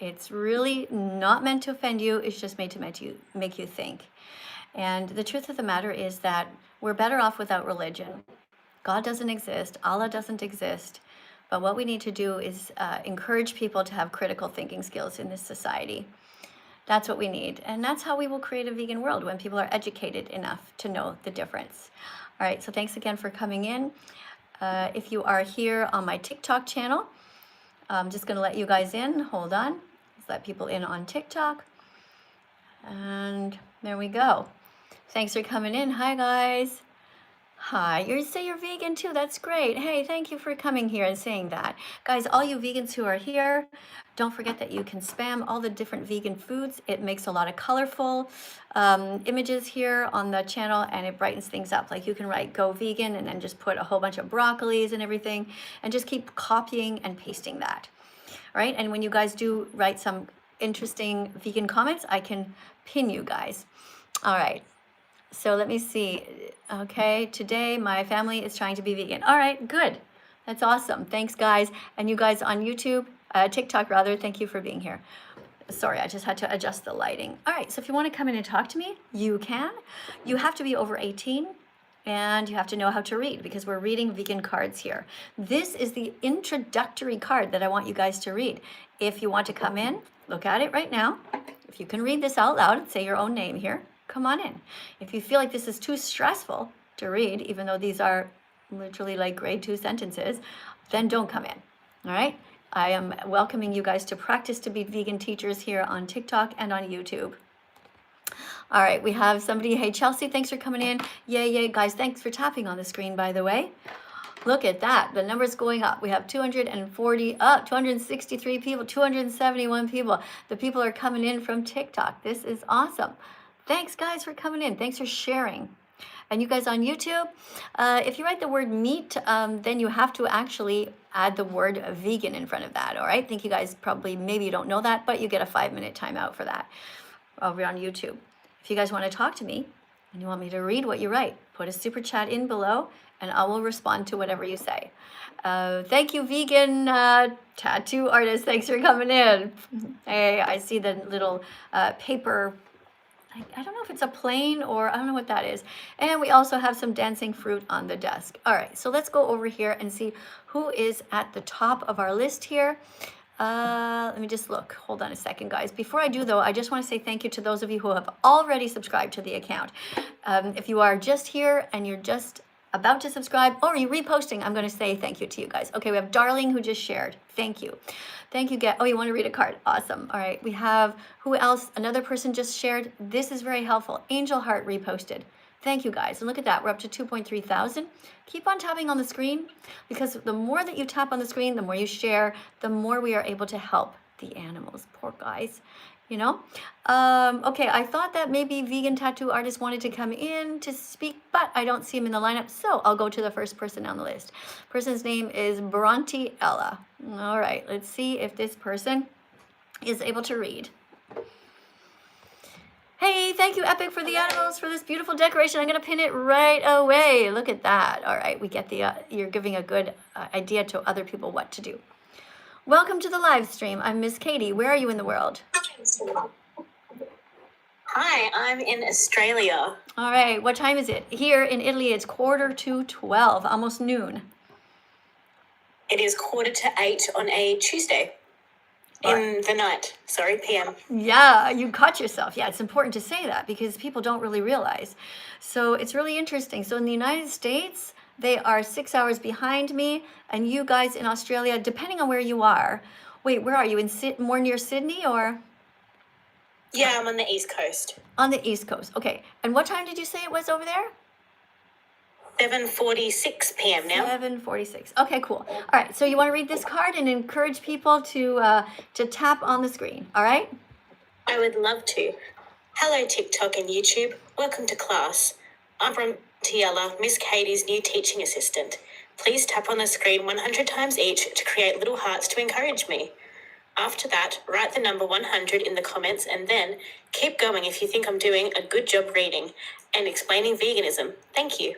It's really not meant to offend you. It's just made to make you think. And the truth of the matter is that we're better off without religion. God doesn't exist. Allah doesn't exist. But what we need to do is encourage people to have critical thinking skills in this society. That's what we need. And that's how we will create a vegan world, when people are educated enough to know the difference. All right, so thanks again for coming in. If you are here on my TikTok channel, I'm just going to let you guys in. Hold on. Let's let people in on TikTok. And there we go. Thanks for coming in. Hi, guys. Hi, you say you're vegan too. That's great. Hey, thank you for coming here and saying that. Guys, all you vegans who are here, don't forget that you can spam all the different vegan foods. It makes a lot of colorful images here on the channel, and it brightens things up. Like you can write "Go Vegan" and then just put a whole bunch of broccolis and everything, and just keep copying and pasting that. All right, and when you guys do write some interesting vegan comments, I can pin you guys. All right. So let me see. Okay, today my family is trying to be vegan. All right, good. That's awesome. Thanks, guys. And you guys on YouTube, TikTok rather, thank you for being here. Sorry, I just had to adjust the lighting. All right, so if you want to come in and talk to me, you can. You have to be over 18 and you have to know how to read, because we're reading vegan cards here. This is the introductory card that I want you guys to read. If you want to come in, look at it right now. If you can read this out loud and say your own name here, come on in. If you feel like this is too stressful to read, even though these are literally like grade 2 sentences, then don't come in. All right? I am welcoming you guys to practice to be vegan teachers here on TikTok and on YouTube. All right, we have somebody. Hey, Chelsea, thanks for coming in. Yay, guys, thanks for tapping on the screen, by the way. Look at that. The number's going up. We have 263 people, 271 people. The people are coming in from TikTok. This is awesome. Thanks, guys, for coming in. Thanks for sharing. And you guys on YouTube, if you write the word meat, then you have to actually add the word vegan in front of that, all right? I think you guys probably, maybe you don't know that, but you get a 5-minute timeout for that over on YouTube. If you guys want to talk to me and you want me to read what you write, put a super chat in below and I will respond to whatever you say. Thank you, vegan tattoo artist. Thanks for coming in. Hey, I see the little paper. I don't know if it's a plane or I don't know what that is. And we also have some dancing fruit on the desk. All right, so let's go over here and see who is at the top of our list here. Let me just look. Hold on a second, guys. Before I do, though, I just want to say thank you to those of you who have already subscribed to the account. If you are just here and you're just about to subscribe or you're reposting, I'm going to say thank you to you guys. Okay, we have Darling who just shared. Thank you. Thank you, oh, you want to read a card? Awesome. All right, we have, who else? Another person just shared. This is very helpful. Angel Heart reposted. Thank you, guys. And look at that. We're up to 2.3 thousand. Keep on tapping on the screen, because the more that you tap on the screen, the more you share, the more we are able to help the animals. Poor guys. You know? Okay, I thought that maybe vegan tattoo artist wanted to come in to speak, but I don't see him in the lineup, so I'll go to the first person on the list. Person's name is Bronte Ella. All right, let's see if this person is able to read. Hey, thank you, Epic, for the animals, for this beautiful decoration. I'm going to pin it right away. Look at that. All right, we get the, you're giving a good idea to other people what to do. Welcome to the live stream. I'm Miss Katie. Where are you in the world? Hi, I'm in Australia. All right, what time is it? Here in Italy, it's 12:45, almost noon. It is 7:45 on a Tuesday. In the night, sorry, PM. Yeah, you caught yourself. Yeah, it's important to say that because people don't really realize. So it's really interesting. So in the United States, they are 6 hours behind me, and you guys in Australia, depending on where you are. Wait, where are you? More near Sydney or? Yeah, I'm on the East Coast. On the East Coast. Okay. And what time did you say it was over there? 7:46 PM now. 7:46. Okay, cool. All right. So you want to read this card and encourage people to tap on the screen. All right? I would love to. Hello, TikTok and YouTube. Welcome to class. I'm from Tiella, Miss Katie's new teaching assistant. Please tap on the screen 100 times each to create little hearts to encourage me. After that, write the number 100 in the comments and then keep going if you think I'm doing a good job reading and explaining veganism. Thank you.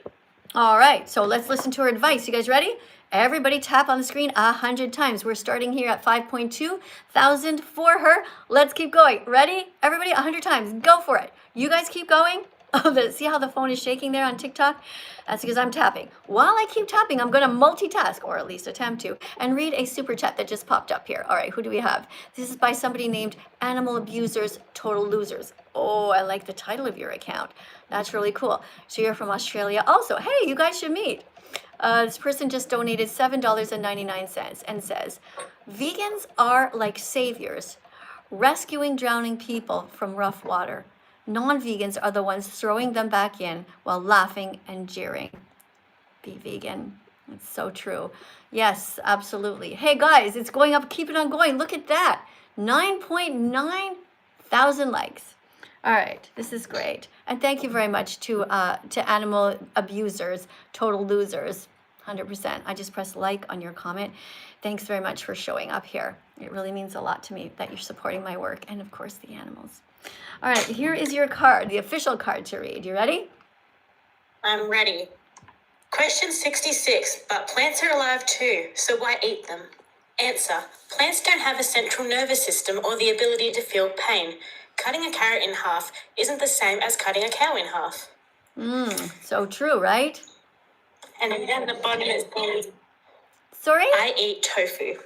All right, so let's listen to her advice. You guys ready? Everybody tap on the screen 100 times. We're starting here at 5.2 thousand for her. Let's keep going. Ready? Everybody 100 times. Go for it. You guys keep going. Oh, see how the phone is shaking there on TikTok? That's because I'm tapping. While I keep tapping, I'm going to multitask, or at least attempt to, and read a super chat that just popped up here. All right, who do we have? This is by somebody named Animal Abusers Total Losers. Oh, I like the title of your account. That's really cool. So you're from Australia also. Hey, you guys should meet. This person just donated $7.99 and says, vegans are like saviors, rescuing drowning people from rough water. Non-vegans are the ones throwing them back in while laughing and jeering. Be vegan. It's so true. Yes, absolutely. Hey guys, it's going up. Keep it on going. Look at that. 9.9 thousand likes. All right, this is great. And thank you very much to Animal Abusers, Total Losers, 100%. I just pressed like on your comment. Thanks very much for showing up here. It really means a lot to me that you're supporting my work and, of course, the animals. All right, here is your card, the official card to read. You ready? I'm ready. Question 66. But plants are alive too, so why eat them? Answer. Plants don't have a central nervous system or the ability to feel pain. Cutting a carrot in half isn't the same as cutting a cow in half. So true, right? And then at the bottom it says, Sorry? I eat tofu.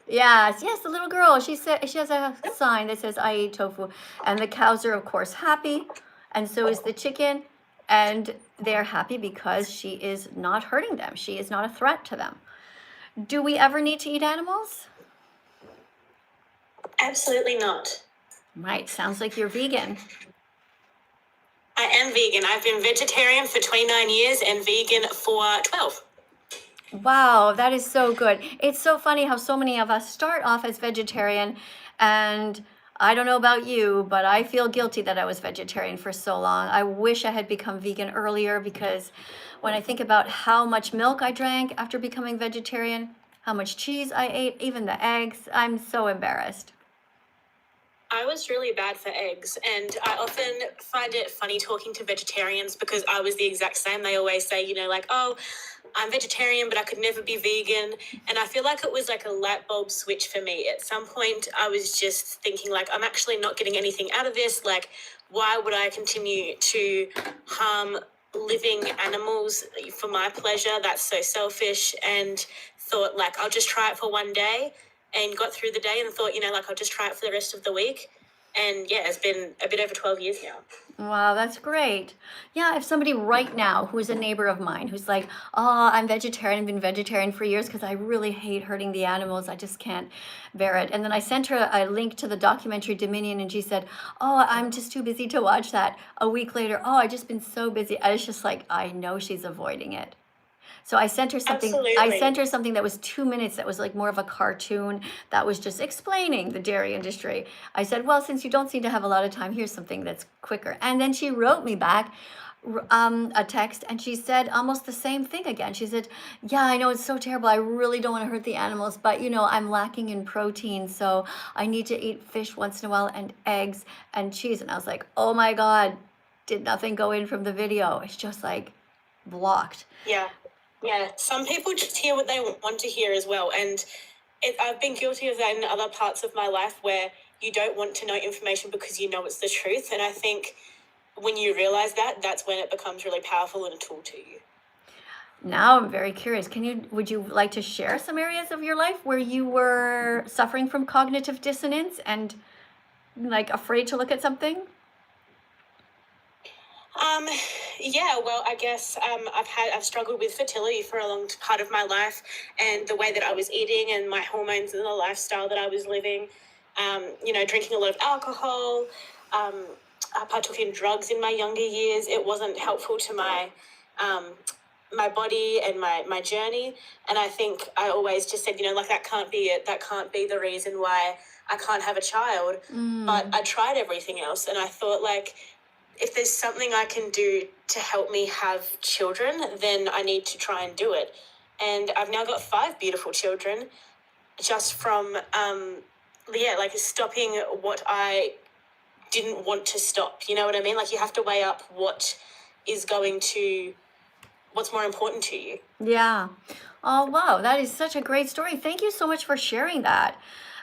Yes, the little girl. She said she has a sign that says I eat tofu. And the cows are of course happy, and so is the chicken, and they're happy because she is not hurting them. She is not a threat to them. Do we ever need to eat animals? Absolutely not. Right, sounds like you're vegan. I am vegan. I've been vegetarian for 29 years and vegan for 12. Wow, that is so good. It's so funny how so many of us start off as vegetarian, and I don't know about you, but I feel guilty that I was vegetarian for so long. I wish I had become vegan earlier, because when I think about how much milk I drank after becoming vegetarian, how much cheese I ate, even the eggs, I'm so embarrassed. I was really bad for eggs, and I often find it funny talking to vegetarians because I was the exact same. They always say, like, oh, I'm vegetarian, but I could never be vegan. And I feel like it was like a light bulb switch for me. At some point, I was just thinking, like, I'm actually not getting anything out of this. Like, why would I continue to harm living animals for my pleasure? That's so selfish. And thought, like, I'll just try it for one day, and got through the day and thought, like, I'll just try it for the rest of the week. And yeah, it's been a bit over 12 years now. Wow, that's great. Yeah, if somebody right now who is a neighbor of mine who's like, oh, I'm vegetarian, I've been vegetarian for years because I really hate hurting the animals. I just can't bear it. And then I sent her a link to the documentary Dominion, and she said, oh, I'm just too busy to watch that. A week later, oh, I've just been so busy. I was just like, I know she's avoiding it. So I sent her something. Absolutely. I sent her something that was 2 minutes. That was like more of a cartoon that was just explaining the dairy industry. I said, well, since you don't seem to have a lot of time, here's something that's quicker. And then she wrote me back a text, and she said almost the same thing again. She said, yeah, I know it's so terrible. I really don't want to hurt the animals, but I'm lacking in protein, so I need to eat fish once in a while and eggs and cheese. And I was like, oh my God, did nothing go in from the video? It's just like blocked. Yeah, some people just hear what they want to hear as well. And I've been guilty of that in other parts of my life where you don't want to know information because you know it's the truth. And I think when you realize that, that's when it becomes really powerful and a tool to you. Now I'm very curious. Would you like to share some areas of your life where you were suffering from cognitive dissonance and like afraid to look at something? Yeah, well, I guess I've struggled with fertility for a long part of my life, and the way that I was eating and my hormones and the lifestyle that I was living, drinking a lot of alcohol, I partook in drugs in my younger years. It wasn't helpful to my my body and my journey. And I think I always just said, that can't be it. That can't be the reason why I can't have a child. But I tried everything else, and I thought, like, if there's something I can do to help me have children, then I need to try and do it. And I've now got 5 beautiful children just from, stopping what I didn't want to stop. You know what I mean? Like, you have to weigh up what is going to what's more important to you. Yeah. Oh, wow. That is such a great story. Thank you so much for sharing that.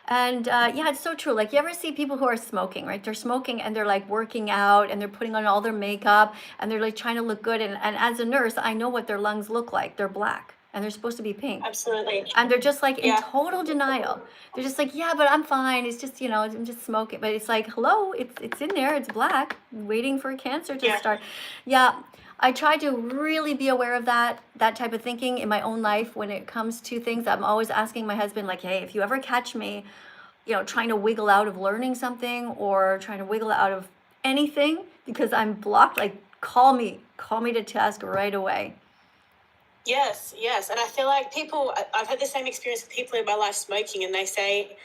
And yeah, it's so true. Like, you ever see people who are smoking, right? They're smoking and they're like working out and they're putting on all their makeup and they're like trying to look good. And as a nurse, I know what their lungs look like. They're black and they're supposed to be pink. Absolutely. And they're just like in Yeah. total denial. They're just like, yeah, but I'm fine. It's just, you know, I'm just smoking. But it's like, hello, it's in there. It's black, waiting for cancer to Yeah. start. Yeah. I try to really be aware of that type of thinking in my own life when it comes to things. I'm always asking my husband, like, hey, if you ever catch me, you know, trying to wiggle out of learning something or trying to wiggle out of anything because I'm blocked, like, call me to task right away. Yes, yes. And I feel like I've had the same experience with people in my life smoking, and they say,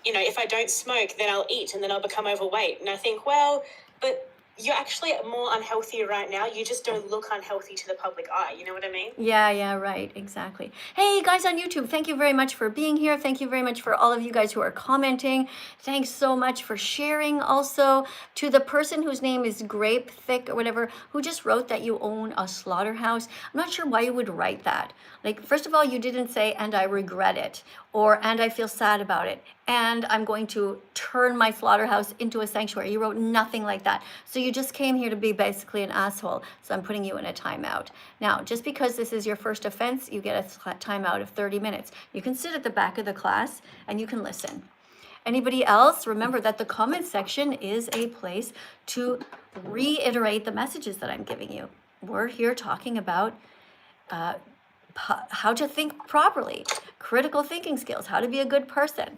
you know, if I don't smoke, then I'll eat and then I'll become overweight. And I think, well, but you're actually more unhealthy right now. You just don't look unhealthy to the public eye. You know what I mean? Yeah, right, exactly. Hey, guys on YouTube, thank you very much for being here. Thank you very much for all of you guys who are commenting. Thanks so much for sharing. Also, to the person whose name is Grape Thick or whatever, who just wrote that you own a slaughterhouse. I'm not sure why you would write that. Like, first of all, you didn't say, and I regret it, or, and I feel sad about it, and I'm going to turn my slaughterhouse into a sanctuary. You wrote nothing like that. So you just came here to be basically an asshole. So I'm putting you in a timeout. Now, just because this is your first offense, you get a timeout of 30 minutes. You can sit at the back of the class and you can listen. Anybody else? Remember that the comment section is a place to reiterate the messages that I'm giving you. We're here talking about how to think properly, critical thinking skills, how to be a good person.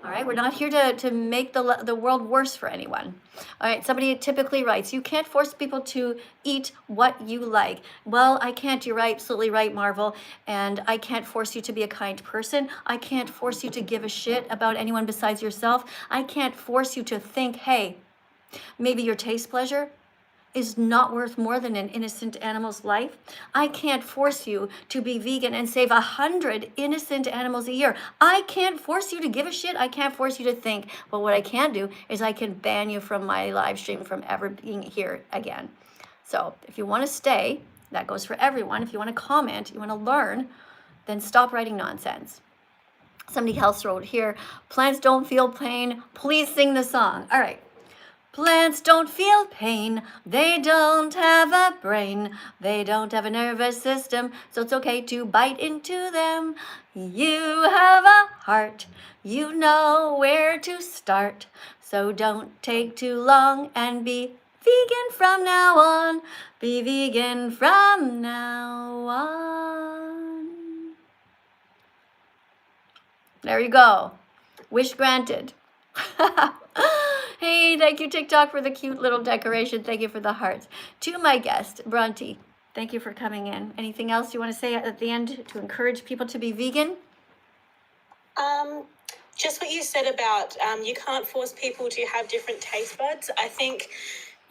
All right, we're not here to make the world worse for anyone. All right, somebody typically writes, you can't force people to eat what you like. Well, I can't, you're absolutely right, Marvel. And I can't force you to be a kind person. I can't force you to give a shit about anyone besides yourself. I can't force you to think, hey, maybe your taste pleasure is not worth more than an innocent animal's life. I can't force you to be vegan and save 100 innocent animals a year. I can't force you to give a shit. I can't force you to think. But what I can do is I can ban you from my live stream from ever being here again. So if you want to stay, that goes for everyone. If you want to comment, you want to learn, then stop writing nonsense. Somebody else wrote here, plants don't feel pain. Please sing the song. All right. Plants don't feel pain, they don't have a brain, they don't have a nervous system, so it's okay to bite into them. You have a heart, you know where to start, so don't take too long and be vegan from now on. Be vegan from now on. There you go. Wish granted. Hey, thank you, TikTok, for the cute little decoration. Thank you for the hearts. To my guest, Bronte, thank you for coming in. Anything else you want to say at the end to encourage people to be vegan? Just what you said about you can't force people to have different taste buds. I think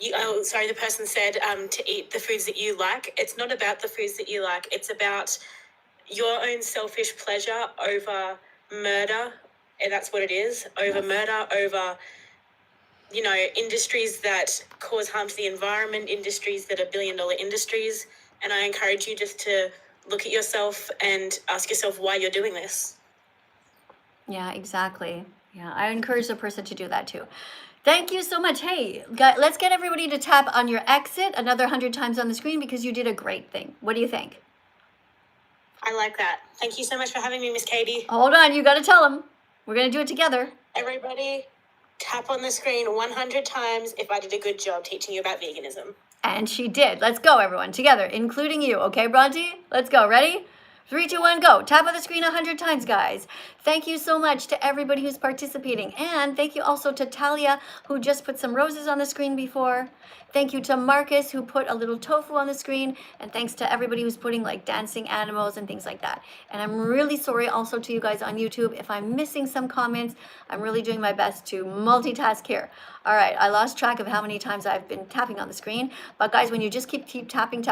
the person said to eat the foods that you like. It's not about the foods that you like. It's about your own selfish pleasure over murder, and that's what it is, over murder, over, you know, industries that cause harm to the environment, industries that are billion-dollar industries. And I encourage you just to look at yourself and ask yourself why you're doing this. Yeah, exactly. Yeah, I encourage the person to do that too. Thank you so much. Hey, let's get everybody to tap on your exit another 100 times on the screen because you did a great thing. What do you think? I like that. Thank you so much for having me, Miss Katie. Hold on, you got to tell them. We're going to do it together. Everybody, tap on the screen 100 times if I did a good job teaching you about veganism. And she did. Let's go, everyone, together, including you. Okay, Bronte? Let's go. Ready? 3, 2, 1, go. Tap on the screen 100 times, guys. Thank you so much to everybody who's participating. And thank you also to Talia, who just put some roses on the screen before. Thank you to Marcus, who put a little tofu on the screen. And thanks to everybody who's putting like dancing animals and things like that. And I'm really sorry also to you guys on YouTube if I'm missing some comments. I'm really doing my best to multitask here. All right, I lost track of how many times I've been tapping on the screen. But guys, when you just keep tapping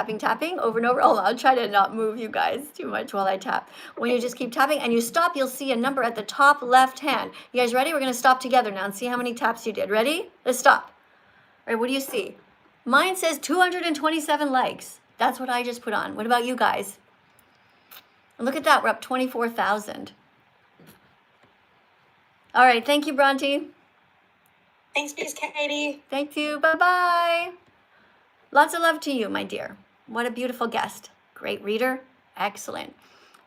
over and over, I'll try to not move you guys too much while I tap. When you just keep tapping and you stop, you'll see a number at the top left hand. You guys ready? We're going to stop together now and see how many taps you did. Ready? Let's stop. All right, what do you see? Mine says 227 likes. That's what I just put on. What about you guys? And look at that, we're up 24,000. All right, thank you, Bronte. Thanks, Miss Katie. Thank you, bye-bye. Lots of love to you, my dear. What a beautiful guest. Great reader, excellent.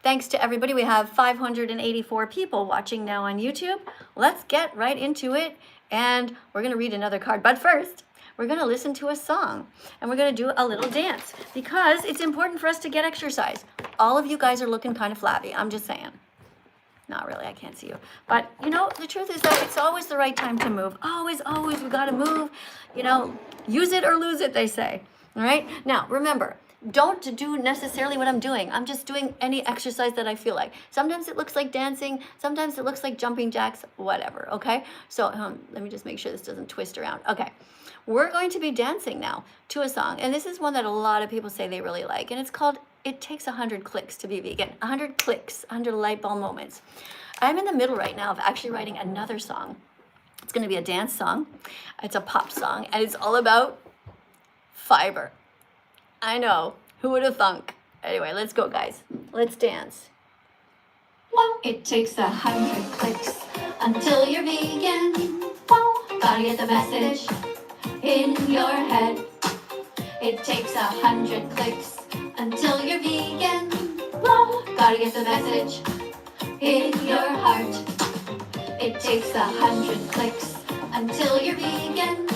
Thanks to everybody. We have 584 people watching now on YouTube. Let's get right into it, and we're gonna read another card. But first, we're gonna listen to a song, and we're gonna do a little dance, because it's important for us to get exercise. All of you guys are looking kind of flabby, I'm just saying. Not really, I can't see you. But, you know, the truth is that it's always the right time to move. Always, we gotta move. You know, use it or lose it, they say. All right? Now, remember, don't do necessarily what I'm doing. I'm just doing any exercise that I feel like. Sometimes it looks like dancing. Sometimes it looks like jumping jacks, whatever, okay? So let me just make sure this doesn't twist around. Okay. We're going to be dancing now to a song. And this is one that a lot of people say they really like. And it's called It Takes 100 Clicks to Be Vegan. 100 clicks, 100 light bulb moments. I'm in the middle right now of actually writing another song. It's going to be a dance song. It's a pop song. And it's all about fiber. I know. Who would have thunk? Anyway, let's go, guys. Let's dance. Well, it takes 100 clicks until you're vegan. Well, gotta get the message in your head. It takes 100 clicks until you're vegan. Well, gotta get the message in your heart. It takes 100 clicks until you're vegan.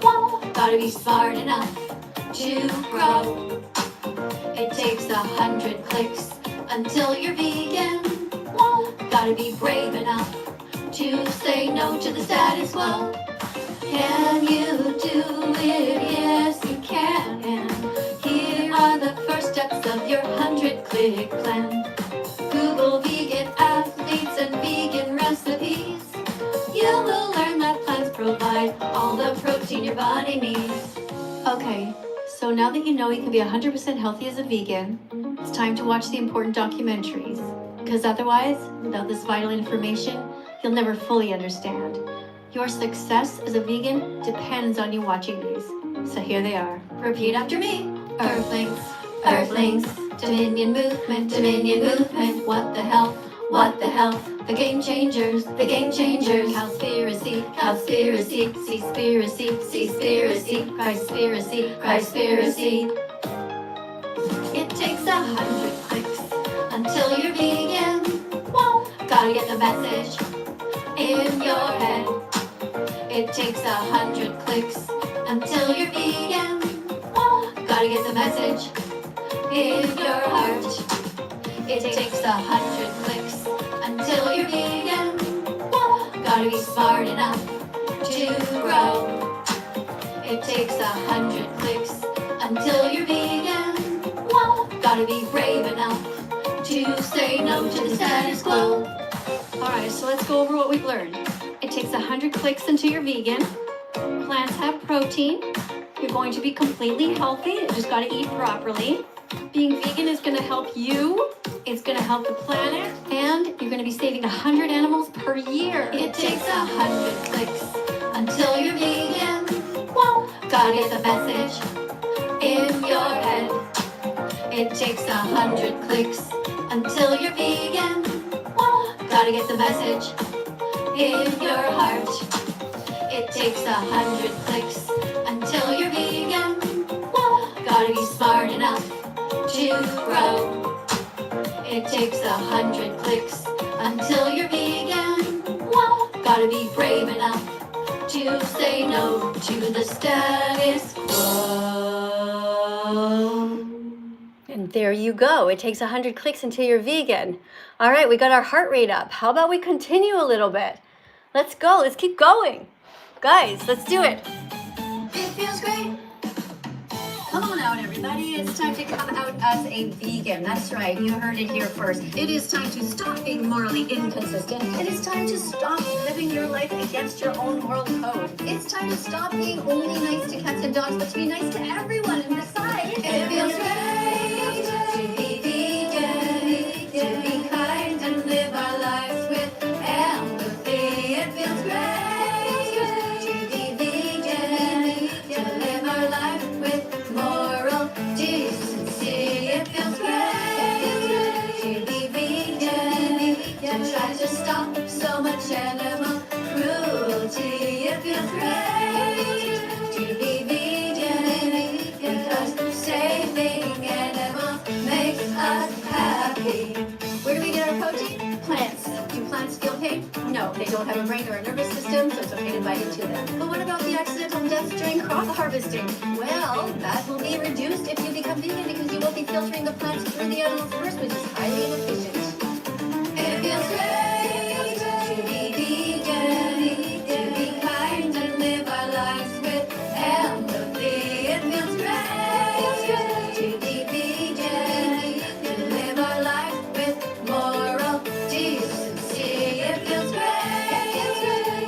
Well, gotta be smart enough to grow. It takes 100 clicks until you're vegan. Well, gotta be brave enough to say no to the status quo. Can you do it? Yes, you can. And here are the first steps of your 100-click plan. Google vegan athletes and vegan recipes. You will learn that plants provide all the protein your body needs. Okay, so now that you know you can be 100% healthy as a vegan, it's time to watch the important documentaries. Because otherwise, without this vital information, you'll never fully understand. Your success as a vegan depends on you watching these. So here they are. Repeat after me. Earthlings, Earthlings, Dominion movement, what the health, the game changers, Cowspiracy, Seaspiracy, Christspiracy. It takes 100 clicks until you're vegan. Whoa, gotta get the message in your head. It takes 100 clicks until you're vegan. Whoa, gotta get the message in your heart. It takes 100 clicks until you're vegan. Whoa, gotta be smart enough to grow. It takes 100 clicks until you're vegan. Whoa, gotta be brave enough to say no to the status quo. Alright, so let's go over what we've learned. It takes 100 clicks until you're vegan. Plants have protein. You're going to be completely healthy. You just gotta eat properly. Being vegan is gonna help you. It's gonna help the planet. And you're gonna be saving 100 animals per year. It takes 100 clicks until you're vegan. Whoa, gotta get the message in your head. It takes 100 clicks until you're vegan. Whoa, gotta get the message in your heart. It takes 100 clicks until you're vegan. Whoa, gotta be smart enough to grow. It takes 100 clicks until you're vegan. Whoa, gotta be brave enough to say no to the status quo. And there you go. It takes 100 clicks until you're vegan. All right, we got our heart rate up. How about we continue a little bit? Let's go. Let's keep going. Guys, let's do it. It feels great. Come on out, everybody. It's time to come out as a vegan. That's right. You heard it here first. It is time to stop being morally inconsistent. It is time to stop living your life against your own moral code. It's time to stop being only nice to cats and dogs, but to be nice to everyone and decide. It feels great to be vegan, to be kind and live our lives with empathy. It feels great to be vegan, to live our life with moral decency. it feels great to be vegan because saving animals makes us happy. Where do we get our protein? Plants. Do plants feel pain? No, they don't have a brain or a nervous system, so it's okay to bite into them. But what about the accidental deaths during crop harvesting? Well, that will be reduced if you become vegan because you will be filtering the plants through the animals first, which is highly inefficient. It feels great to be vegan, to be kind and live our lives with empathy. It feels great to be vegan, to live our life with moral decency. It feels great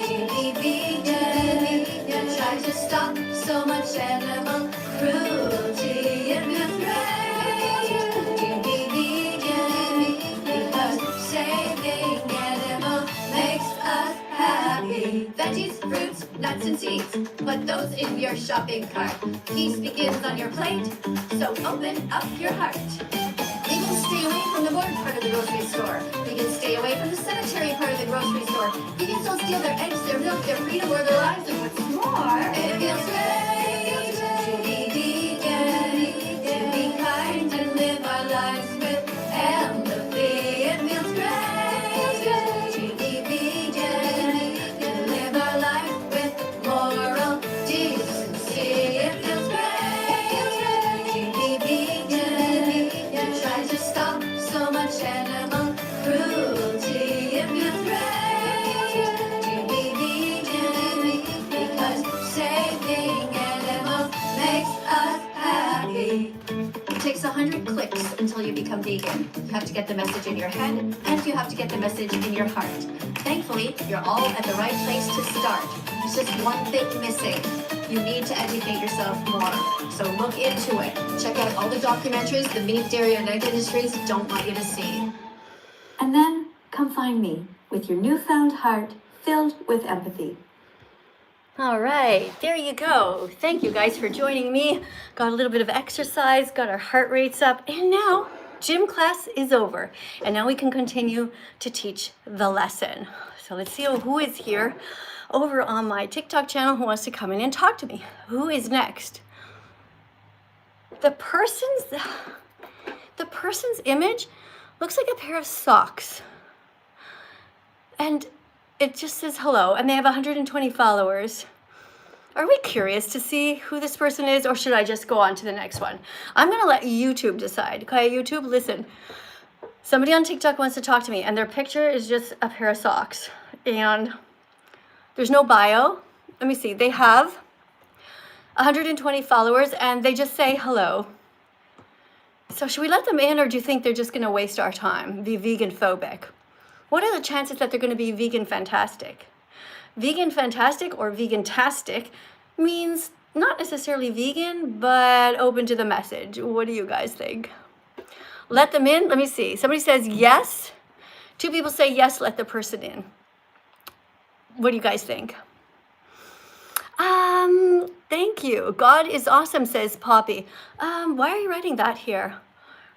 to be vegan, and try to stop so much animal cruelty. It feels great to be vegan because saving animals makes us happy. Veggies, fruits, nuts, and seeds. Put those in your shopping cart. Peace begins on your plate, so open up your heart. Vegans stay away from the board part of the grocery store. Vegans stay away from the cemetery part of the grocery store. Vegans don't steal their eggs, their milk, their freedom, or their lives. And what's more, it feels great to be vegan, to be kind and live our lives with empathy. It feels great to be vegan, to live our life with moral decency. It feels great to be vegan, and try to stop so much animal cruelty. It feels great to be vegan because saving animals makes us happy. It takes 100 clicks until you become vegan. You have to get the message in your head, and you have to get the message in your heart. Thankfully, you're all at the right place to start. There's just one thing missing. You need to educate yourself more. So look into it. Check out all the documentaries the meat, dairy, and egg industries don't want you to see. And then come find me with your newfound heart filled with empathy. All right, there you go. Thank you guys for joining me. Got a little bit of exercise, got our heart rates up, and now gym class is over. And now we can continue to teach the lesson. So let's see who is here over on my TikTok channel who wants to come in and talk to me. Who is next? The person's image looks like a pair of socks. And it just says hello, and they have 120 followers. Are we curious to see who this person is, or should I just go on to the next one? I'm gonna let YouTube decide. Okay, YouTube, listen. Somebody on TikTok wants to talk to me, and their picture is just a pair of socks. And there's no bio. Let me see, they have 120 followers, and they just say hello. So should we let them in, or do you think they're just gonna waste our time, be vegan-phobic? What are the chances that they're going to be vegan fantastic? Vegan fantastic or vegantastic means not necessarily vegan, but open to the message. What do you guys think? Let them in. Let me see. Somebody says yes. 2 people say yes, let the person in. What do you guys think? Thank you. God is awesome, says Poppy. Why are you writing that here?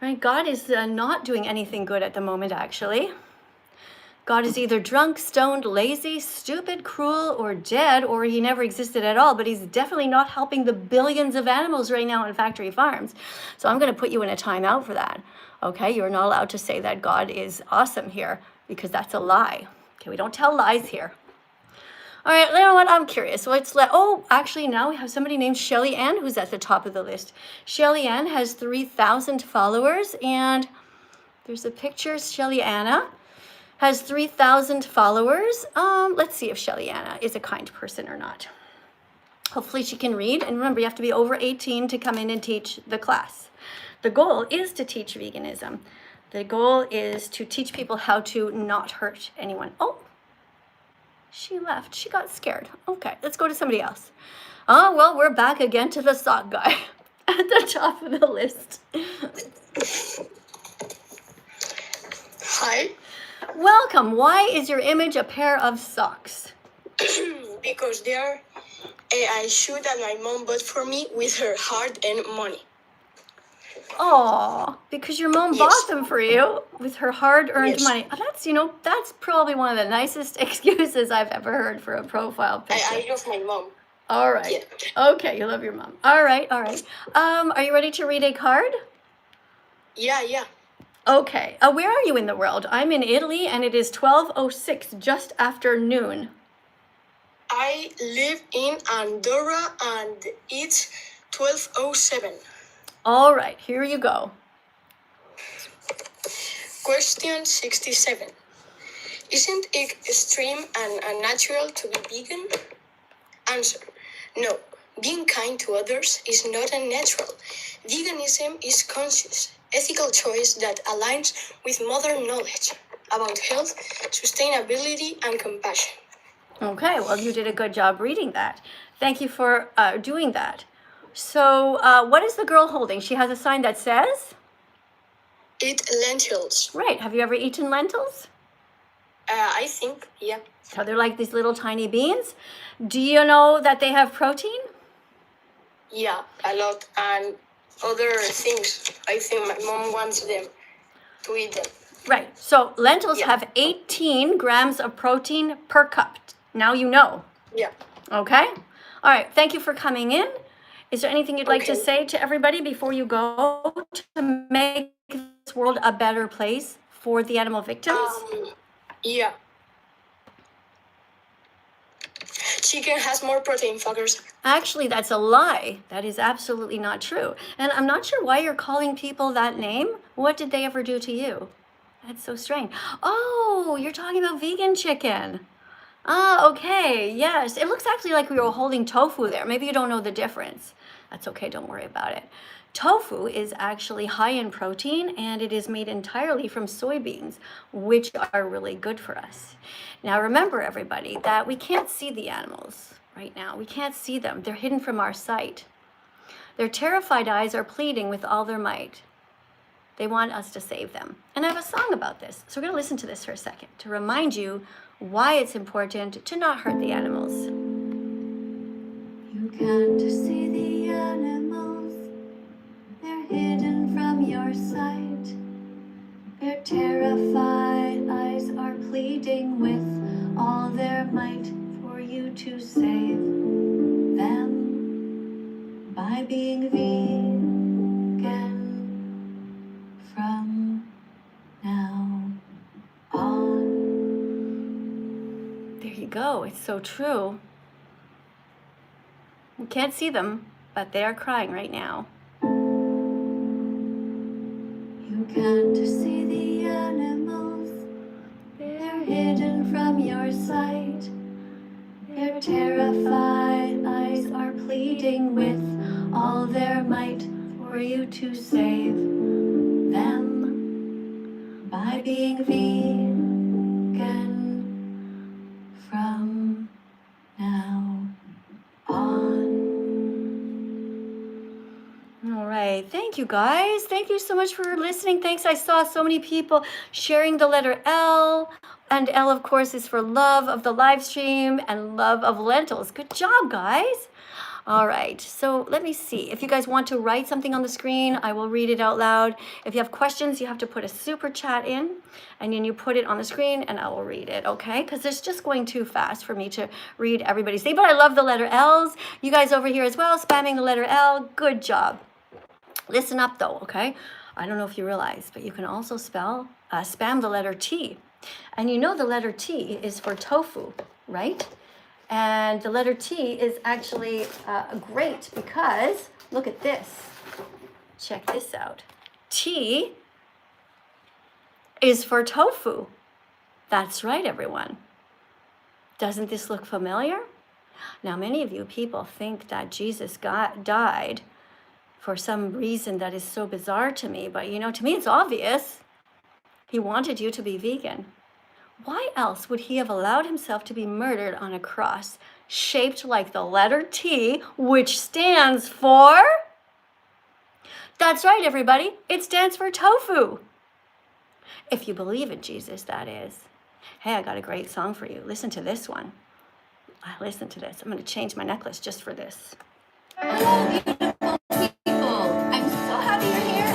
Right? God is not doing anything good at the moment, actually. God is either drunk, stoned, lazy, stupid, cruel, or dead, or he never existed at all, but he's definitely not helping the billions of animals right now on factory farms. So I'm going to put you in a timeout for that. Okay, you're not allowed to say that God is awesome here, because that's a lie. Okay, we don't tell lies here. All right, you know what? I'm curious. Actually, now we have somebody named Shelly Ann who's at the top of the list. Shelly Ann has 3,000 followers, and there's a picture. Shelly Anna has 3,000 followers. Let's see if Shelly Anna is a kind person or not. Hopefully she can read. And remember, you have to be over 18 to come in and teach the class. The goal is to teach veganism. The goal is to teach people how to not hurt anyone. Oh, she left. She got scared. Okay, let's go to somebody else. Oh, well, we're back again to the sock guy at the top of the list. Hi. Welcome. Why is your image a pair of socks? Because they are a shoe that my mom bought for me with her hard-earned money. Oh, because your mom Yes. bought them for you with her hard-earned Yes. money. That's probably one of the nicest excuses I've ever heard for a profile picture. I love my mom. All right. Okay, you love your mom. All right. Are you ready to read a card? Yeah. Okay. Where are you in the world? I'm in Italy, and it is 12:06, just after noon. I live in Andorra and it's 12:07. All right, here you go. Question 67. Isn't it extreme and unnatural to be vegan? Answer. No. Being kind to others is not unnatural. Veganism is conscious, ethical choice that aligns with modern knowledge about health, sustainability, and compassion. Okay, well, you did a good job reading that. Thank you for doing that. So, what is the girl holding? She has a sign that says? Eat lentils. Right. Have you ever eaten lentils? I think, yeah. So they're like these little tiny beans. Do you know that they have protein? Yeah, a lot. And other things. I think my mom wants them to eat them. Right. So lentils Yeah. have 18 grams of protein per cup. Now you know. Yeah. Okay? All right. Thank you for coming in. Is there anything you'd like to Okay. say to everybody before you go to make this world a better place for the animal victims? Yeah. Chicken has more protein, fuckers. Actually, that's a lie. That is absolutely not true. And I'm not sure why you're calling people that name. What did they ever do to you? That's so strange. Oh, you're talking about vegan chicken. Ah, okay. Yes. It looks actually like we were holding tofu there. Maybe you don't know the difference. That's okay. Don't worry about it. Tofu is actually high in protein, and it is made entirely from soybeans, which are really good for us. Now, remember, everybody, that we can't see the animals right now. We can't see them. They're hidden from our sight. Their terrified eyes are pleading with all their might. They want us to save them. And I have a song about this. So we're going to listen to this for a second to remind you why it's important to not hurt the animals. You can't see the animals. They're hidden from your sight. Their terrified eyes are pleading with all their might for you to save them by being vegan from now on. There you go. It's so true. You can't see them, but they are crying right now. You can't see the animals. They're hidden from your sight. Their terrified eyes are pleading with all their might for you to save them by being vegan from now on. All right. Thank you, guys. Thank you so much for listening. Thanks. I saw so many people sharing the letter L. And L, of course, is for love of the live stream and love of lentils. Good job, guys. All right. So let me see. If you guys want to write something on the screen, I will read it out loud. If you have questions, you have to put a super chat in. And then you put it on the screen, and I will read it, okay? Because it's just going too fast for me to read everybody's name. But I love the letter L's. You guys over here as well, spamming the letter L. Good job. Listen up, though, okay? I don't know if you realize, but you can also spam the letter T. And you know the letter T is for tofu, right? And the letter T is actually great because, look at this. Check this out. T is for tofu. That's right, everyone. Doesn't this look familiar? Now, many of you people think that Jesus died for some reason that is so bizarre to me, but to me it's obvious. He wanted you to be vegan. Why else would he have allowed himself to be murdered on a cross shaped like the letter T, which stands for? That's right, everybody. It stands for tofu. If you believe in Jesus, that is. Hey, I got a great song for you. Listen to this one. Listen to this. I'm going to change my necklace just for this. Hello, beautiful people. I'm so happy you're here.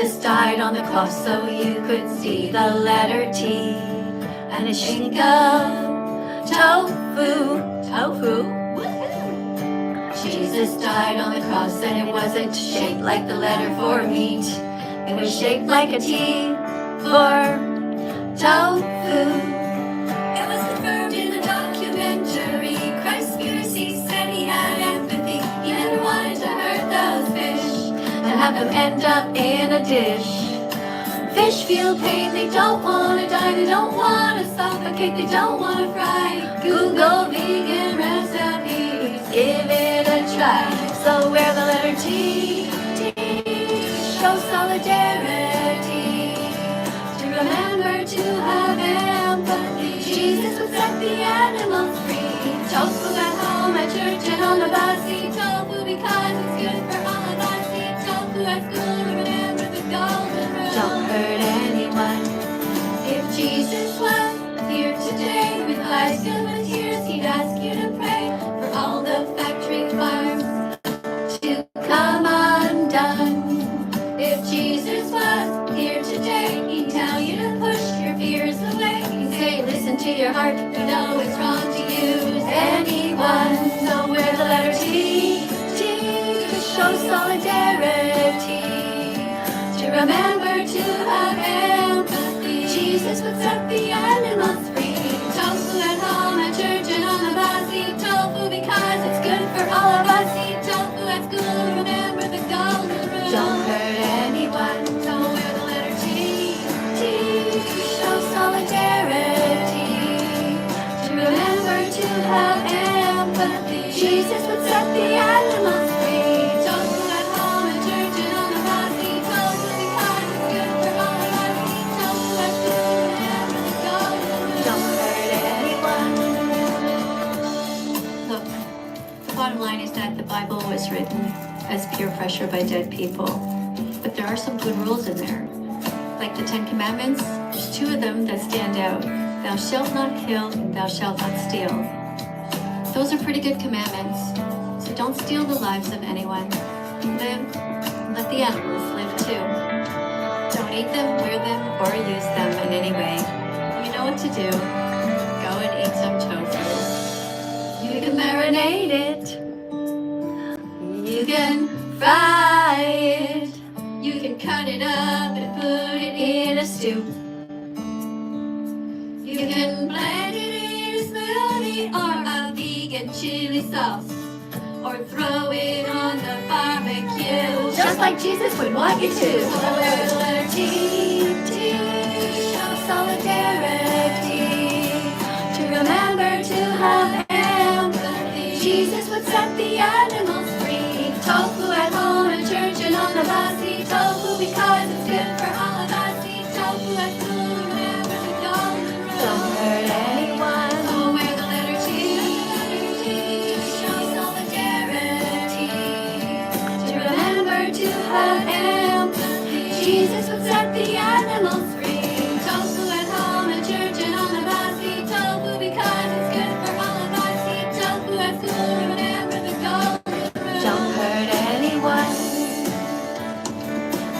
Jesus died on the cross so you could see the letter T. And a shink of tofu. Tofu? Woohoo! Jesus died on the cross and it wasn't shaped like the letter for meat. It was shaped like a T for tofu. It was confirmed in the documentary. Christspiracy said he had empathy. He never wanted to hurt those fish and have them end up in a dish. Fish feel pain, they don't want to die, they don't want to suffocate, they don't want to fry. Google vegan recipes, give it a try. So wear the letter T, show solidarity, to remember to have empathy. Jesus would set the animals free. Tofu at home, at church, and on the bus. Eat tofu because it's good for all of us. Eat tofu at school, remember the golden rule. Don't hurt anyone. If Jesus was here today with eyes filled with tears, he'd ask you to pray for all the factory farms to come undone. If Jesus was here today, he'd tell you to push your fears away. He'd say, listen to your heart, you know it's wrong to use anyone. So wear the letter T, to show solidarity, to remember to have empathy. Jesus would set the animals free. Tofu at home, at church, and on the bus. Eat tofu because it's good for all of us. Eat tofu at school, remember the golden rule. Don't hurt anyone. So wear the letter T, to show solidarity, to remember to have empathy. Jesus would set the animals free. Tofu at home, at church, and on the bus. Eat tofu because it's good for all of us. Eat tofu at school, remember the golden rule. Don't hurt anyone. Look, the bottom line is that the Bible was written as peer pressure by dead people. But there are some good rules in there. Like the 10 Commandments, there's 2 of them that stand out. Thou shalt not kill, and thou shalt not steal. Those are pretty good commandments. So don't steal the lives of anyone. Live, let the animals live too. Don't eat them, wear them, or use them in any way. You know what to do. Go and eat some tofu. You can marinate it. You can fry it. You can cut it up and put it in a stew. You can blend it in a smoothie or a vegan chili sauce, or throw it on the barbecue, just like Jesus would want you to. So wear the letter T, show solidarity, to remember to have empathy. Jesus would set the animals free. Tofu at home, at church, and on the bus. Eat tofu because it's good for all of us. Eat tofu at school, remember the golden rule. Don't hurt anyone. So wear the letter T, show solidarity, to remember to have empathy. Jesus would set the animals free. Tofu at home, at church, and on the bus. Eat tofu because it's good for all of us. Eat tofu at school, remember the golden rule. Don't hurt anyone.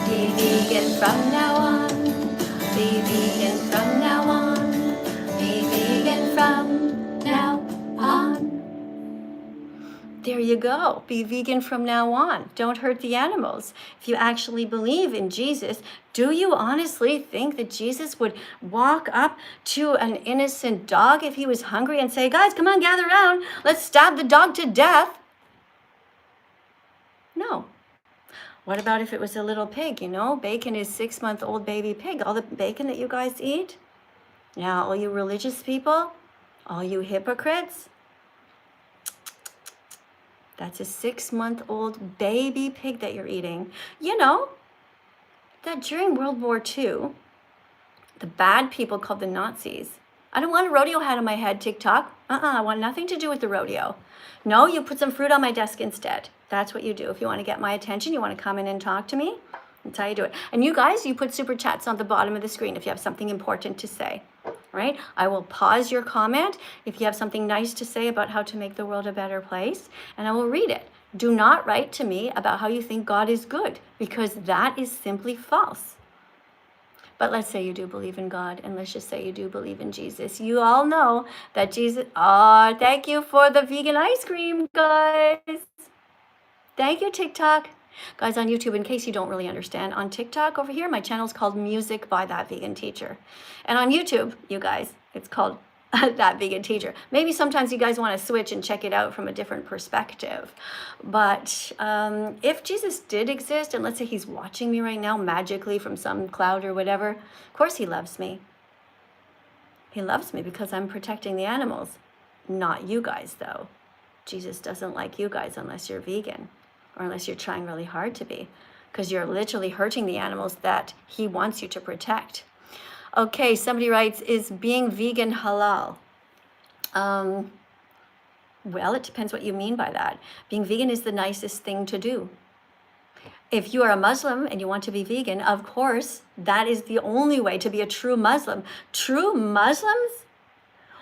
Be vegan from now on. Be vegan from now on. Be vegan from now on. There you go. Be vegan from now on. Don't hurt the animals. If you actually believe in Jesus, do you honestly think that Jesus would walk up to an innocent dog if he was hungry and say, guys, come on, gather around. Let's stab the dog to death? No. What about if it was a little pig, you know? Bacon is 6-month-old baby pig. All the bacon that you guys eat? Now, all you religious people, all you hypocrites, that's a 6-month-old baby pig that you're eating. You know that during World War II, the bad people called the Nazis. I don't want a rodeo hat on my head, TikTok. I want nothing to do with the rodeo. No, you put some fruit on my desk instead. That's what you do. If you want to get my attention, you want to come in and talk to me, that's how you do it. And you guys, you put super chats on the bottom of the screen if you have something important to say, right? I will pause your comment if you have something nice to say about how to make the world a better place, and I will read it. Do not write to me about how you think God is good, because that is simply false. But let's say you do believe in God, and let's just say you do believe in Jesus. You all know that Jesus, oh, thank you for the vegan ice cream, guys. Thank you, TikTok. Guys, on YouTube, in case you don't really understand, on TikTok over here, my channel is called Music by That Vegan Teacher. And on YouTube, you guys, it's called That Vegan Teacher. Maybe sometimes you guys want to switch and check it out from a different perspective. But if Jesus did exist, and let's say he's watching me right now magically from some cloud or whatever, of course he loves me. He loves me because I'm protecting the animals. Not you guys, though. Jesus doesn't like you guys unless you're vegan, or unless you're trying really hard to be, because you're literally hurting the animals that he wants you to protect. Okay, somebody writes, is being vegan halal? Well, it depends what you mean by that. Being vegan is the nicest thing to do. If you are a Muslim and you want to be vegan, of course, that is the only way to be a true Muslim. True Muslims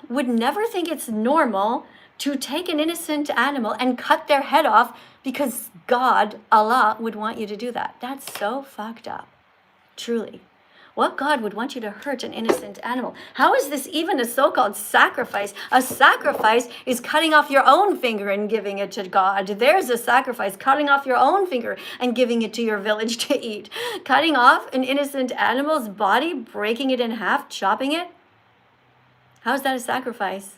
would never think it's normal to take an innocent animal and cut their head off because God, Allah, would want you to do that. That's so fucked up, truly. What God would want you to hurt an innocent animal? How is this even a so-called sacrifice? A sacrifice is cutting off your own finger and giving it to God. There's a sacrifice, cutting off your own finger and giving it to your village to eat. Cutting off an innocent animal's body, breaking it in half, chopping it. How is that a sacrifice?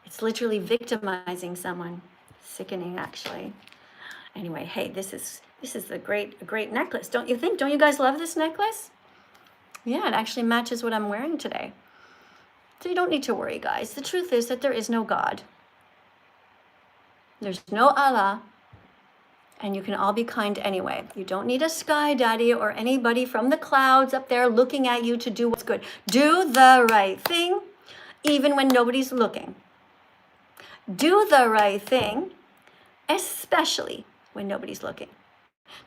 It's literally victimizing someone. Sickening, actually. Anyway, hey, this is a great necklace, don't you think? Don't you guys love this necklace? Yeah, it actually matches what I'm wearing today. So you don't need to worry, guys. The truth is that there is no God. There's no Allah. And you can all be kind anyway. You don't need a sky daddy or anybody from the clouds up there looking at you to do what's good. Do the right thing, even when nobody's looking. Do the right thing, especially when nobody's looking.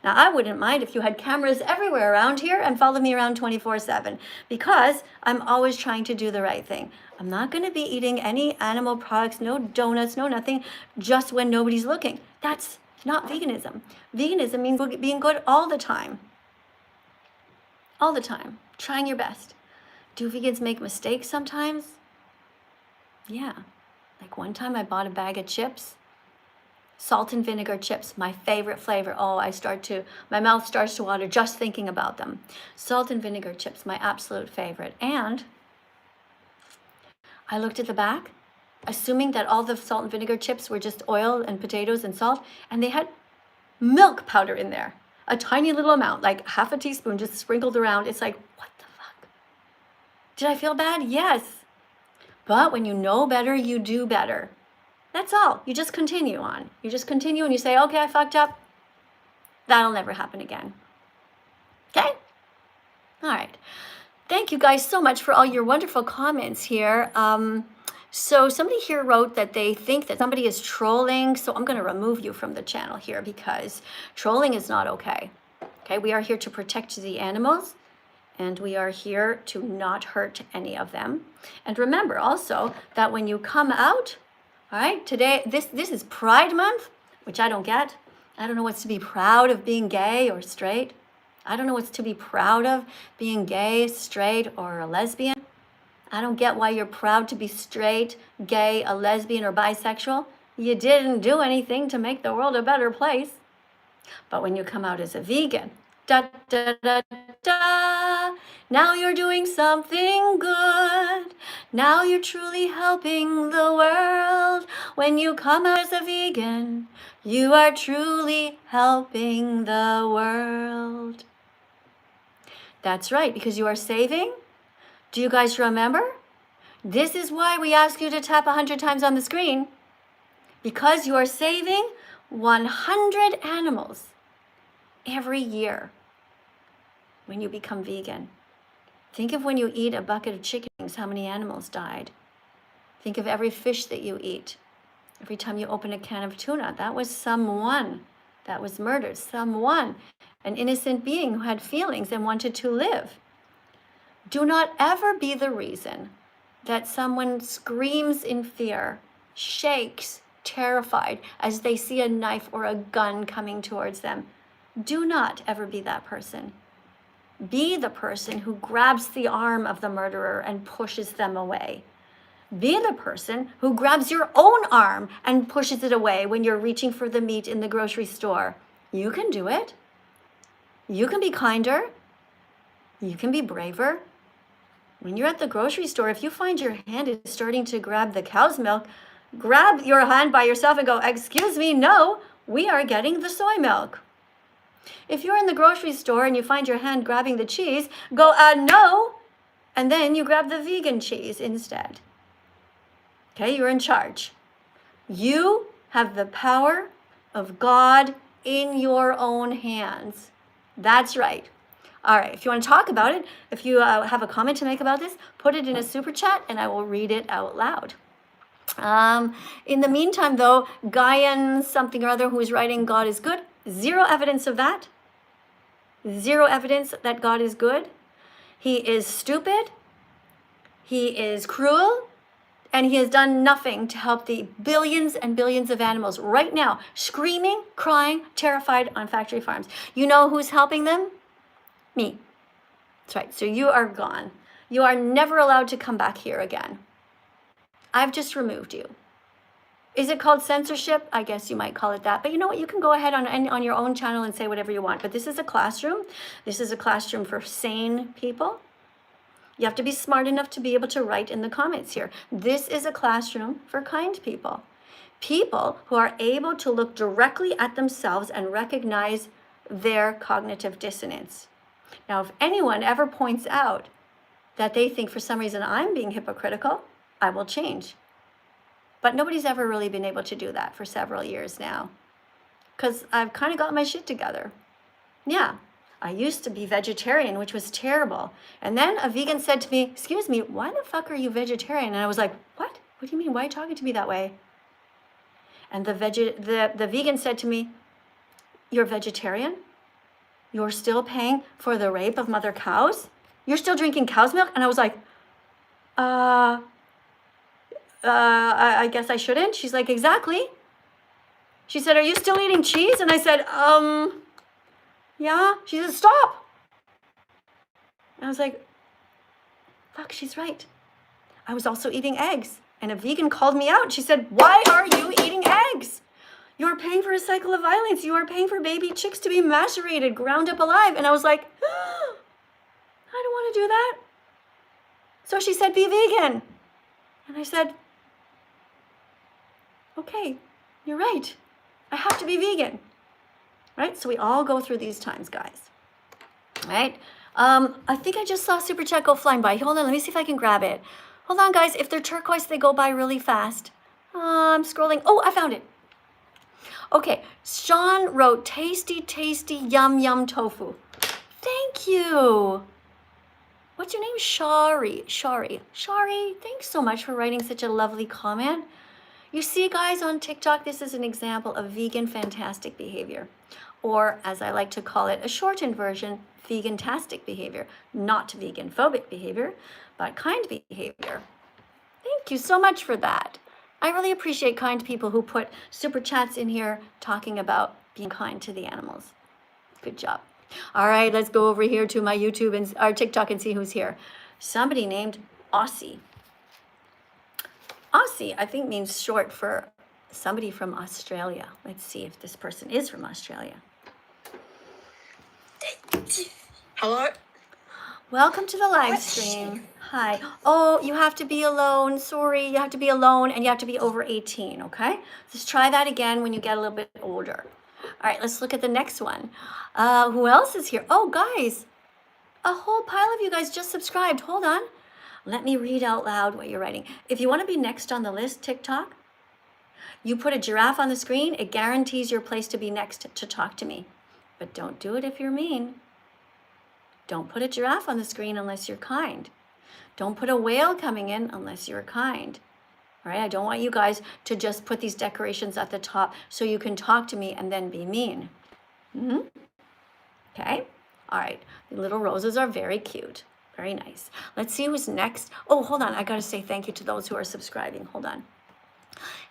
Now, I wouldn't mind if you had cameras everywhere around here and followed me around 24/7, because I'm always trying to do the right thing. I'm not going to be eating any animal products, no donuts, no nothing, just when nobody's looking. That's not veganism. Veganism means being good all the time. All the time. Trying your best. Do vegans make mistakes sometimes? Yeah. Like one time I bought a bag of chips. Salt and vinegar chips, my favorite flavor. Oh, my mouth starts to water just thinking about them. Salt and vinegar chips, my absolute favorite. And I looked at the back, assuming that all the salt and vinegar chips were just oil and potatoes and salt, and they had milk powder in there. A tiny little amount, like half a teaspoon, just sprinkled around. It's like, what the fuck? Did I feel bad? Yes. But when you know better, you do better. That's all. You just continue on. You just continue and you say, okay, I fucked up. That'll never happen again. Okay? All right. Thank you guys so much for all your wonderful comments here. So somebody here wrote that they think that somebody is trolling. So I'm going to remove you from the channel here, because trolling is not okay. Okay, we are here to protect the animals, and we are here to not hurt any of them. And remember also that when you come out, all right, today, this is Pride Month, which I don't get. I don't know what's to be proud of being gay or straight. I don't know what's to be proud of being gay, straight, or a lesbian. I don't get why you're proud to be straight, gay, a lesbian, or bisexual. You didn't do anything to make the world a better place. But when you come out as a vegan, da da da da, now you're doing something good. Now you're truly helping the world. When you come out as a vegan, you are truly helping the world. That's right, because you are saving. Do you guys remember? This is why we ask you to tap 100 times on the screen, because you are saving 100 animals every year when you become vegan. Think of when you eat a bucket of chicken wings, how many animals died. Think of every fish that you eat. Every time you open a can of tuna, that was someone that was murdered. Someone, an innocent being who had feelings and wanted to live. Do not ever be the reason that someone screams in fear, shakes, terrified as they see a knife or a gun coming towards them. Do not ever be that person. Be the person who grabs the arm of the murderer and pushes them away. Be the person who grabs your own arm and pushes it away when you're reaching for the meat in the grocery store. You can do it. You can be kinder. You can be braver. When you're at the grocery store, if you find your hand is starting to grab the cow's milk, grab your hand by yourself and go, "Excuse me, no, we are getting the soy milk." If you're in the grocery store and you find your hand grabbing the cheese, go, "No," and then you grab the vegan cheese instead. Okay, you're in charge. You have the power of God in your own hands. That's right. All right, if you want to talk about it, if you have a comment to make about this, put it in a super chat and I will read it out loud. In the meantime, though, Gaian something or other who is writing God is good, zero evidence of that. Zero evidence that God is good. He is stupid. He is cruel. And he has done nothing to help the billions and billions of animals right now, screaming, crying, terrified on factory farms. You know who's helping them? Me. That's right. So you are gone. You are never allowed to come back here again. I've just removed you. Is it called censorship? I guess you might call it that. But you know what? You can go ahead on your own channel and say whatever you want. But this is a classroom. This is a classroom for sane people. You have to be smart enough to be able to write in the comments here. This is a classroom for kind people. People who are able to look directly at themselves and recognize their cognitive dissonance. Now, if anyone ever points out that they think for some reason I'm being hypocritical, I will change. But nobody's ever really been able to do that for several years now, because I've kind of got my shit together. Yeah, I used to be vegetarian, which was terrible. And then a vegan said to me, "Excuse me, why the fuck are you vegetarian?" And I was like, "What? What do you mean? Why are you talking to me that way?" And the vegan said to me, "You're vegetarian? You're still paying for the rape of mother cows? You're still drinking cow's milk?" And I was like, I guess I shouldn't. She's like, "Exactly." She said, "Are you still eating cheese?" And I said, yeah. She said, "Stop." And I was like, fuck, she's right. I was also eating eggs. And a vegan called me out. She said, "Why are you eating eggs? You're paying for a cycle of violence. You are paying for baby chicks to be macerated, ground up alive." And I was like, I don't want to do that. So she said, "Be vegan." And I said, okay, you're right. I have to be vegan. Right? So we all go through these times, guys. Right? I think I just saw Super Chat go flying by. Hold on, let me see if I can grab it. Hold on, guys. If they're turquoise, they go by really fast. I'm scrolling. Oh, I found it. Okay. Sean wrote, "Tasty, tasty, yum, yum tofu." Thank you. What's your name? Shari. Shari, thanks so much for writing such a lovely comment. You see, guys, on TikTok, this is an example of vegan fantastic behavior. Or, as I like to call it, a shortened version, vegantastic behavior. Not vegan phobic behavior, but kind behavior. Thank you so much for that. I really appreciate kind people who put super chats in here talking about being kind to the animals. Good job. All right, let's go over here to my YouTube and our TikTok and see who's here. Somebody named Aussie. Aussie, I think, means short for somebody from Australia. Let's see if this person is from Australia. Hello? Welcome to the live stream. Hi. Oh, you have to be alone. Sorry, you have to be alone and you have to be over 18, okay? Just try that again when you get a little bit older. All right, let's look at the next one. Who else is here? Oh, guys, a whole pile of you guys just subscribed. Hold on. Let me read out loud what you're writing. If you want to be next on the list, TikTok, you put a giraffe on the screen. It guarantees your place to be next to talk to me. But don't do it if you're mean. Don't put a giraffe on the screen unless you're kind. Don't put a whale coming in unless you're kind. All right, I don't want you guys to just put these decorations at the top so you can talk to me and then be mean. Okay, all right. The little roses are very cute. Very nice. Let's see who's next. Oh, hold on. I got to say thank you to those who are subscribing. Hold on.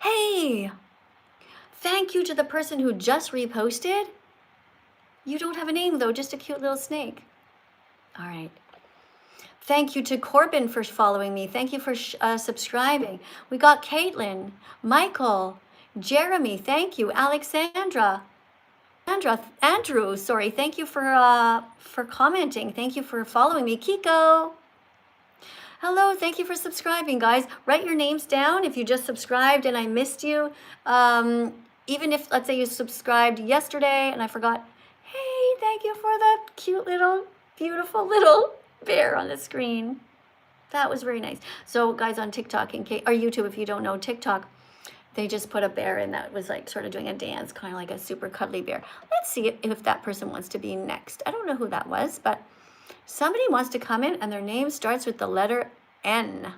Hey, Thank you to the person who just reposted. You don't have a name though, just a cute little snake. All right. Thank you to Corbin for following me. Thank you for subscribing. We got Caitlin, Michael, Jeremy. Thank you, Alexandra, Andrew. Sorry. Thank you for commenting. Thank you for following me, Kiko. Hello. Thank you for subscribing, guys. Write your names down if you just subscribed and I missed you. Even if, let's say, you subscribed yesterday and I forgot. Hey, thank you for that cute little, beautiful little bear on the screen. That was very nice. So guys on TikTok or YouTube, if you don't know TikTok, they just put a bear in that was like sort of doing a dance, kind of like a super cuddly bear. Let's see if that person wants to be next. I don't know who that was, but somebody wants to come in and their name starts with the letter N.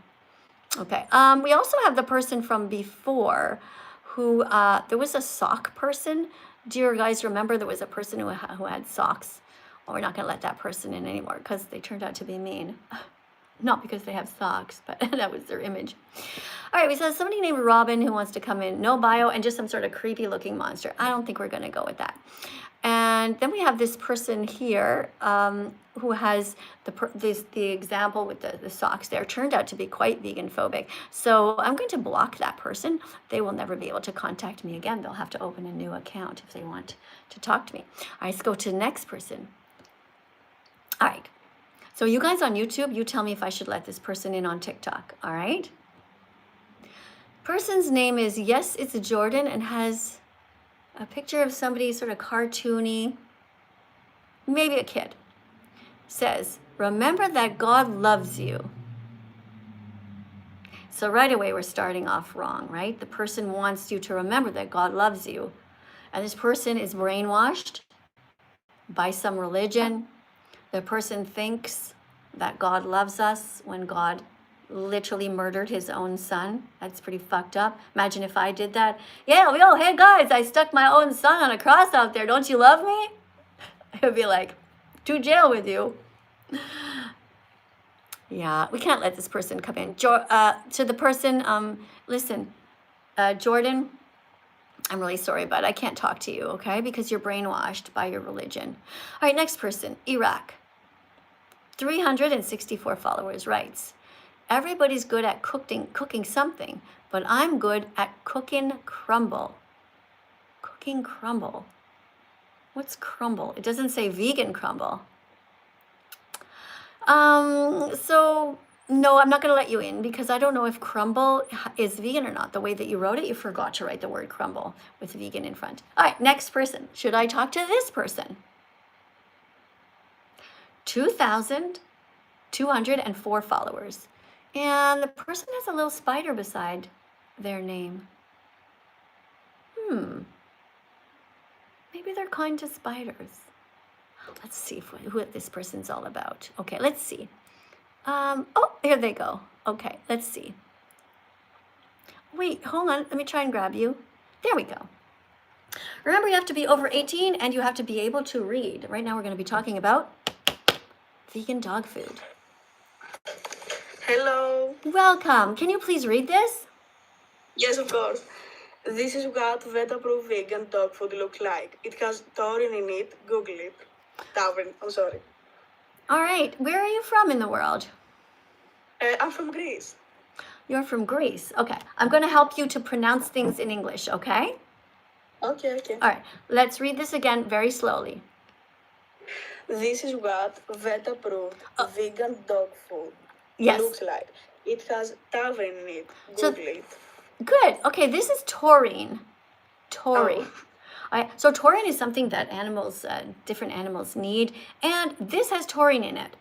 Okay. We also have the person from before who, there was a sock person. Do you guys remember there was a person who had socks? Well, we're not going to let that person in anymore because they turned out to be mean. Not because they have socks, but that was their image. All right, we saw somebody named Robin who wants to come in. No bio and just some sort of creepy looking monster. I don't think we're going to go with that. And then we have this person here who has the example with the socks there. Turned out to be quite vegan phobic. So I'm going to block that person. They will never be able to contact me again. They'll have to open a new account if they want to talk to me. All right, let's go to the next person. All right. So you guys on YouTube, you tell me if I should let this person in on TikTok. All right. Person's name is Yes, It's Jordan and has a picture of somebody sort of cartoony, maybe a kid. Says, remember that God loves you. So right away we're starting off wrong, right? The person wants you to remember that God loves you. And this person is brainwashed by some religion. The person thinks that God loves us when God literally murdered his own son. That's pretty fucked up. Imagine if I did that. Yeah, hey guys, I stuck my own son on a cross out there. Don't you love me? It would be like, to jail with you. Yeah, we can't let this person come in. To the person, listen, Jordan, I'm really sorry, but I can't talk to you, okay? Because you're brainwashed by your religion. All right, next person, Iraq. 364 followers, writes, everybody's good at cooking something, but I'm good at cooking crumble. Cooking crumble. What's crumble? It doesn't say vegan crumble. So no, I'm not going to let you in because I don't know if crumble is vegan or not. The way that you wrote it, you forgot to write the word crumble with vegan in front. All right, next person. Should I talk to this person? 2,204 followers. And the person has a little spider beside their name. Maybe they're kind to spiders. Let's see who this person's all about. Okay, let's see. Oh, here they go. Okay, let's see. Wait, hold on. Let me try and grab you. There we go. Remember, you have to be over 18 and you have to be able to read. Right now we're going to be talking about vegan dog food. Hello. Welcome. Can you please read this? Yes, of course. This is what vet-approved vegan dog food looks like. It has taurine in it. Google it. Taurine, I'm sorry. All right. Where are you from in the world? I'm from Greece. You're from Greece. Okay. I'm going to help you to pronounce things in English, okay? Okay. All right. Let's read this again very slowly. This is what vet-approved vegan dog food Yes. looks like. It has taurine in it. So- Google it. Good. Okay, this is taurine. Taurine. Oh. All right, so taurine is something that animals, different animals need, and this has taurine in it.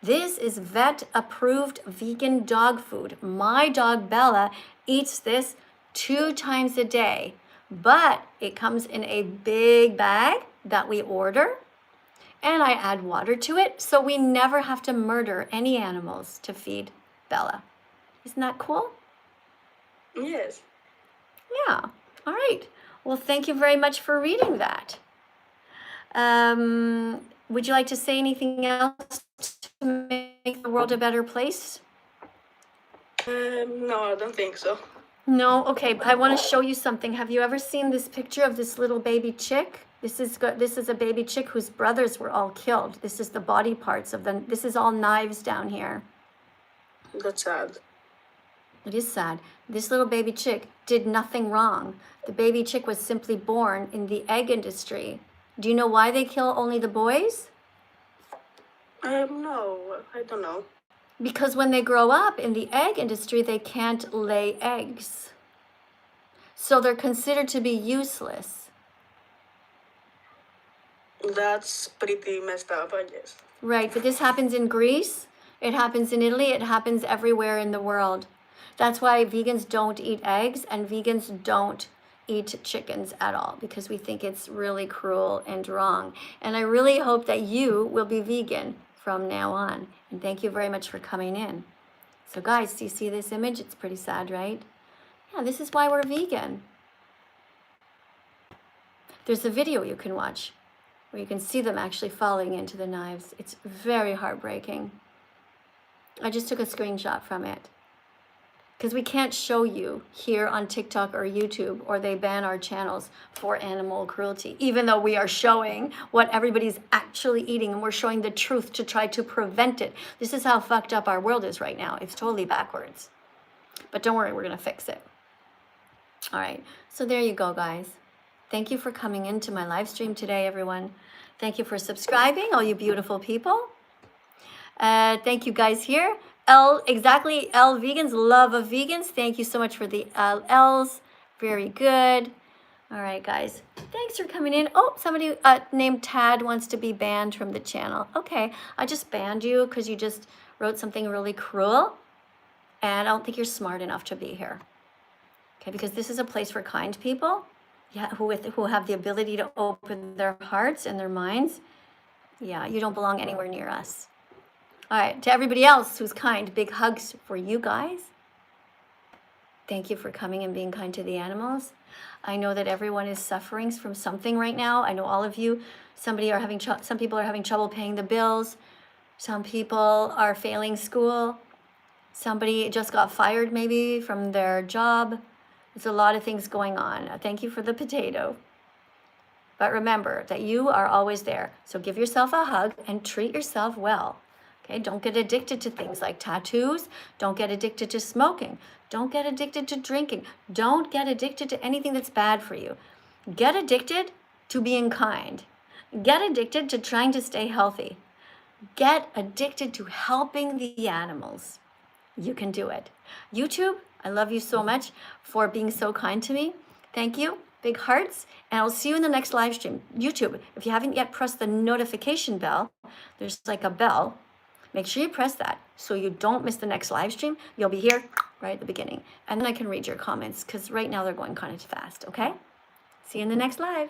This is vet-approved vegan dog food. My dog Bella eats this 2 times a day, but it comes in a big bag that we order, and I add water to it, so we never have to murder any animals to feed Bella. Isn't that cool? Yes. Yeah. All right. Well, thank you very much for reading that. Would you like to say anything else to make the world a better place? No, I don't think so. No, okay, I want to show you something. Have you ever seen this picture of this little baby chick? This is a baby chick whose brothers were all killed. This is the body parts of them. This is all knives down here. That's sad. It is sad. This little baby chick did nothing wrong. The baby chick was simply born in the egg industry. Do you know why they kill only the boys? No, I don't know. Because when they grow up in the egg industry, they can't lay eggs. So they're considered to be useless. That's pretty messed up, I guess. Right, but this happens in Greece, it happens in Italy, it happens everywhere in the world. That's why vegans don't eat eggs and vegans don't eat chickens at all, because we think it's really cruel and wrong. And I really hope that you will be vegan from now on. And thank you very much for coming in. So guys, do you see this image? It's pretty sad, right? Yeah, this is why we're vegan. There's a video you can watch where you can see them actually falling into the knives. It's very heartbreaking. I just took a screenshot from it. Because we can't show you here on TikTok or YouTube, or they ban our channels for animal cruelty, even though we are showing what everybody's actually eating and we're showing the truth to try to prevent it. This is how fucked up our world is right now. It's totally backwards. But don't worry, we're going to fix it. All right, so there you go, guys. Thank you for coming into my live stream today, everyone. Thank you for subscribing, all you beautiful people. Thank you guys here. L vegans, love of vegans. Thank you so much for the L's. Very good. All right, guys. Thanks for coming in. Oh, somebody named Tad wants to be banned from the channel. Okay, I just banned you because you just wrote something really cruel. And I don't think you're smart enough to be here. Okay, because this is a place for kind people. Yeah, who have the ability to open their hearts and their minds. Yeah, you don't belong anywhere near us. All right, to everybody else who's kind, big hugs for you guys. Thank you for coming and being kind to the animals. I know that everyone is suffering from something right now. I know all of you. Some people are having trouble paying the bills. Some people are failing school. Somebody just got fired maybe from their job. There's a lot of things going on. Thank you for the potato. But remember that you are always there. So give yourself a hug and treat yourself well. Okay, don't get addicted to things like tattoos. Don't get addicted to smoking. Don't get addicted to drinking. Don't get addicted to anything that's bad for you. Get addicted to being kind. Get addicted to trying to stay healthy. Get addicted to helping the animals. You can do it. YouTube, I love you so much for being so kind to me. Thank you. Big hearts. And I'll see you in the next live stream. YouTube, if you haven't yet pressed the notification bell, there's like a bell. Make sure you press that so you don't miss the next live stream. You'll be here right at the beginning. And then I can read your comments because right now they're going kind of fast, okay? See you in the next live.